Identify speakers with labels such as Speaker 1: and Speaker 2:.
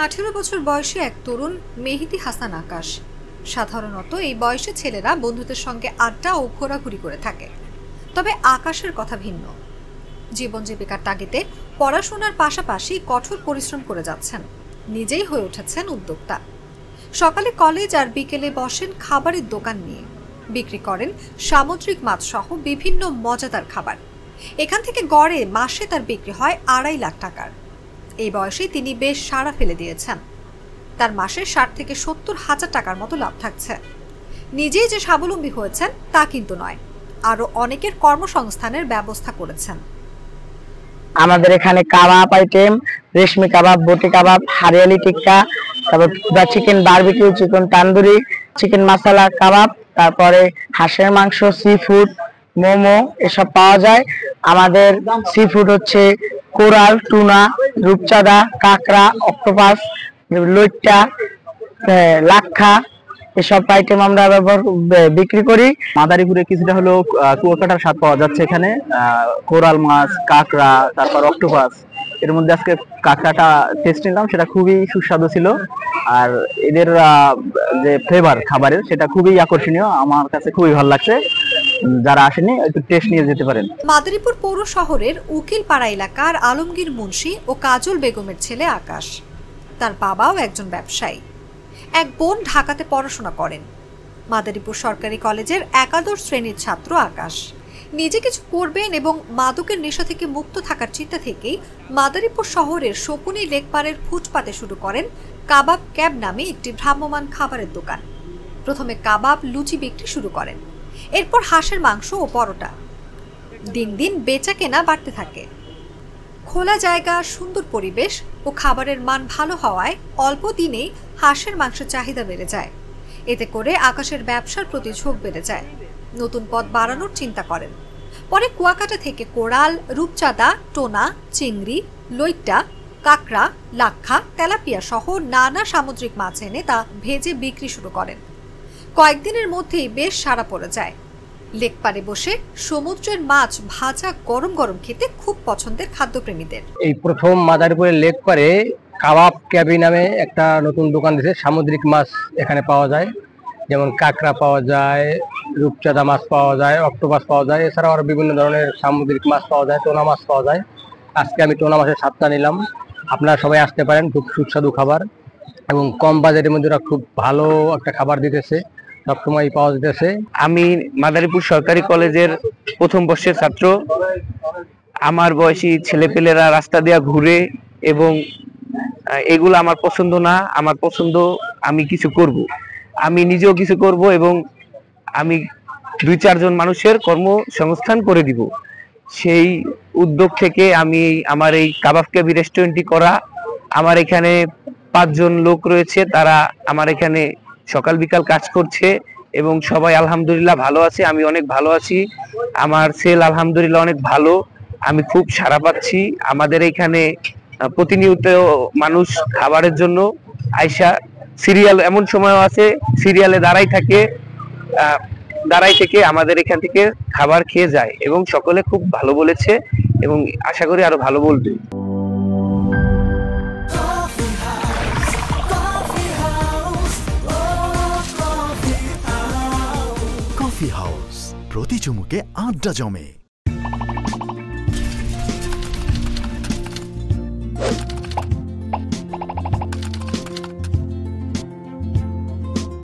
Speaker 1: 18 বছর বয়সী এক তরুণ মেহেদী হাসান আকাশ। সাধারণত এই বয়সে ছেলেরা বন্ধুদের সঙ্গে আড্ডা ও ঘোরাঘুরি করে থাকে, তবে আকাশের কথা ভিন্ন। জীবন জীবিকার তাগিদে পড়াশোনার পাশাপাশি কঠোর পরিশ্রম করে যাচ্ছেন, নিজেই হয়ে উঠেছেন উদ্যোক্তা। সকালে কলেজ আর বিকেলে বসেন খাবারের দোকান নিয়ে, বিক্রি করেন সামুদ্রিক মাছ সহ বিভিন্ন মজাদার খাবার। এখান থেকে গড়ে মাসে তার বিক্রি হয় 2.5 লাখ টাকার। এই বয়সে তিনি বেশ সাড়া ফেলে দিয়েছেন। তার মাসে 60 থেকে 70 হাজার টাকার মতো লাভ থাকছে। নিজেই যে স্বাবলম্বী হয়েছেন তা কিন্তু নয়, আরো অনেকের কর্মসংস্থানের ব্যবস্থা করেছেন।
Speaker 2: আমাদের এখানে কাবাব আইটেম, রেশমি কাবাব, বটি কাবাব, হারিয়ালি টিক্কা, তারপর chicken barbecue, chicken tandoori, chicken masala কাবাব, তারপরে হাঁসের মাংস, সি ফুড, মোমো এসব পাওয়া যায়। আমাদের সি ফুড হচ্ছে কোরাল, টুনা, রূপচাঁদা, কাঁকড়া, অক্টোপাস, লইট্টা, লাক্ষা এসব আইটেম আমরা বিক্রি করি।
Speaker 3: মাদারীপুরে কিছুটা হলো কুয়াকাটার স্বাদ পাওয়া যাচ্ছে এখানে। কোরাল মাছ, কাঁকড়া, তারপর অক্টোপাস, এর মধ্যে আজকে কাঁকড়াটা টেস্ট নিলাম, সেটা খুবই সুস্বাদু ছিল। আর এদের যে ফ্লেভার খাবারের সেটা খুবই আকর্ষণীয়, আমার কাছে খুবই ভালো লাগছে। যারা আসেনি একটু টেস্ট নিয়ে যেতে পারেন।
Speaker 1: মাদারীপুর পৌর শহরের উকিলপাড়া এলাকার আলমগীর মুন্সি ও কাজল বেগমের ছেলে আকাশ। তার বাবাও একজন ব্যবসায়ী। এক বোন ঢাকাতে পড়াশোনা করেন। মাদারীপুর সরকারি কলেজের একাদশ শ্রেণীর ছাত্র আকাশ নিজে কিছু করবেন এবং মাদকের নেশা থেকে মুক্ত থাকার চিন্তা থেকেই মাদারীপুর শহরের শকুনি লেকপাড়ের ফুটপাতে শুরু করেন কাবাব ক্যাব নামে একটি ভ্রাম্যমাণ খাবারের দোকান। প্রথমে কাবাব, লুচি বিক্রি শুরু করেন, এরপর হাঁসের মাংস ও পরোটা। দিন দিন বেচা কেনা বাড়তে থাকে। খোলা জায়গা, সুন্দর পরিবেশ ও খাবারের মান ভালো হওয়ায় অল্প দিনেই হাঁসের মাংসের চাহিদা বেড়ে যায়। এতে করে আকাশের ব্যবসার প্রতি ঝোঁক বেড়ে যায়। নতুন পথ বাড়ানোর চিন্তা করেন। পরে কুয়াকাটা থেকে কোরাল, রূপচাঁদা, টোনা, চিংড়ি, লইট্টা, কাঁকড়া, লাক্ষা, তেলাপিয়া সহ নানা সামুদ্রিক মাছ এনে তা ভেজে বিক্রি শুরু করেন। কয়েকদিনের মধ্যেই বেশ সাড়া পড়ে যায়। লেকপাড়ে বসে সমুদ্রের মাছ ভাজা গরম গরম খেতে খুব পছন্দের খাদ্যপ্রেমীদের।
Speaker 4: এই প্রথম মাদারীপুরের লেকপাড়ে কাবাব ক্যাবি নামে একটা নতুন দোকান দিয়েছে। সামুদ্রিক মাছ এখানে পাওয়া যায়, যেমন কাঁকড়া পাওয়া যায়, রূপচাঁদা মাছ পাওয়া যায়, অক্টোপাস পাওয়া যায়, এছাড়াও আরো বিভিন্ন ধরনের সামুদ্রিক মাছ পাওয়া যায়, টোনা মাছ পাওয়া যায়। আজকে আমি টোনা মাছের স্বাদটা নিলাম। আপনারা সবাই আসতে পারেন, খুব সুস্বাদু খাবার এবং কম বাজেটের মধ্যে খুব ভালো একটা খাবার দিতেছে, সবসময় পাওয়া যেতেছে।
Speaker 5: আমি মাদারীপুর সরকারি কলেজের প্রথম বর্ষের ছাত্র। আমার বয়সী ছেলেপেলেরা রাস্তা দিয়ে ঘুরে এবং এগুলো আমার পছন্দ না। আমার পছন্দ আমি কিছু করব, আমি নিজেও কিছু করব এবং আমি 2-4 জন মানুষের কর্মসংস্থান করে দিব। সেই উদ্যোগ থেকে আমি আমার এই কাবাব ক্যাবি রেস্টুরেন্টটি করা। আমার এখানে 5 জন লোক রয়েছে, তারা আমার এখানে সকাল বিকাল কাজ করছে এবং সবাই আলহামদুলিল্লাহ ভালো আছে। আমি অনেক ভালো আছি, আমার সেল আলহামদুলিল্লাহ অনেক ভালো, আমি খুব সাড়া পাচ্ছি। আমাদের এখানে প্রতিনিয়ত মানুষ খাবারের জন্য আইসা সিরিয়াল, এমন সময়ও আছে সিরিয়ালে দাঁড়াই থেকে আমাদের এখান থেকে খাবার খেয়ে যায় এবং সকলে খুব ভালো বলেছে এবং আশা করি আরো ভালো বলবে।
Speaker 6: কফি হাউস, প্রতি চুমুকে আড্ডা জমে।